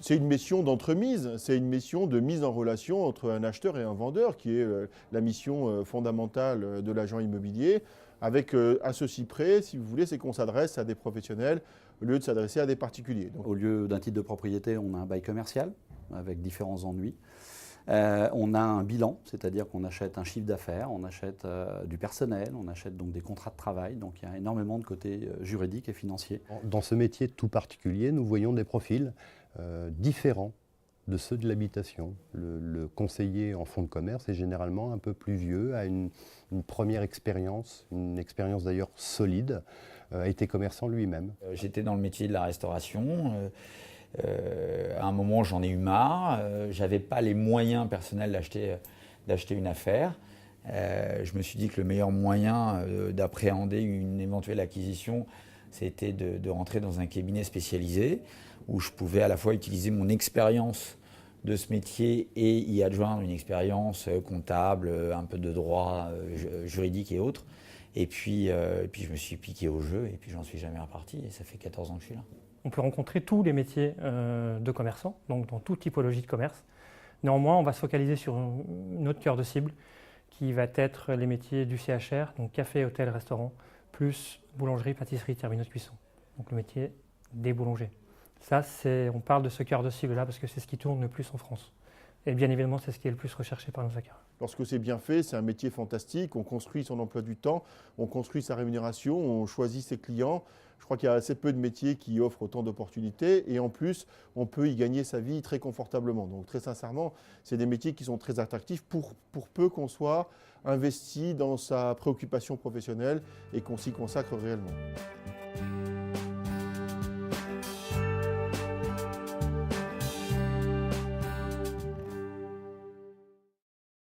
C'est une mission d'entremise, c'est une mission de mise en relation entre un acheteur et un vendeur qui est la mission fondamentale de l'agent immobilier. Avec à ceci près, si vous voulez, c'est qu'on s'adresse à des professionnels au lieu de s'adresser à des particuliers. Donc, au lieu d'un titre de propriété, on a un bail commercial avec différents ennuis. On a un bilan, c'est-à-dire qu'on achète un chiffre d'affaires, on achète du personnel, on achète donc des contrats de travail. Donc il y a énormément de côtés juridiques et financiers. Dans ce métier tout particulier, nous voyons des profils différents de ceux de l'habitation. Le conseiller en fonds de commerce est généralement un peu plus vieux, a une première expérience, une expérience d'ailleurs solide, a été commerçant lui-même. J'étais dans le métier de la restauration. À un moment, j'en ai eu marre. J'avais pas les moyens personnels d'acheter une affaire. Je me suis dit que le meilleur moyen d'appréhender une éventuelle acquisition, c'était de rentrer dans un cabinet spécialisé où je pouvais à la fois utiliser mon expérience de ce métier et y adjoindre une expérience comptable, un peu de droit juridique et autres. Et puis je me suis piqué au jeu et puis j'en suis jamais reparti et ça fait 14 ans que je suis là. On peut rencontrer tous les métiers de commerçants, donc dans toute typologie de commerce. Néanmoins, on va se focaliser sur notre cœur de cible qui va être les métiers du CHR, donc café, hôtel, restaurant, plus boulangerie, pâtisserie, terminaux de cuisson. Donc le métier des boulangers. Ça, on parle de ce cœur de cible-là parce que c'est ce qui tourne le plus en France. Et bien évidemment, c'est ce qui est le plus recherché par nos acquéreurs. Lorsque c'est bien fait, c'est un métier fantastique. On construit son emploi du temps, on construit sa rémunération, on choisit ses clients. Je crois qu'il y a assez peu de métiers qui offrent autant d'opportunités. Et en plus, on peut y gagner sa vie très confortablement. Donc très sincèrement, c'est des métiers qui sont très attractifs pour peu qu'on soit investi dans sa préoccupation professionnelle et qu'on s'y consacre réellement.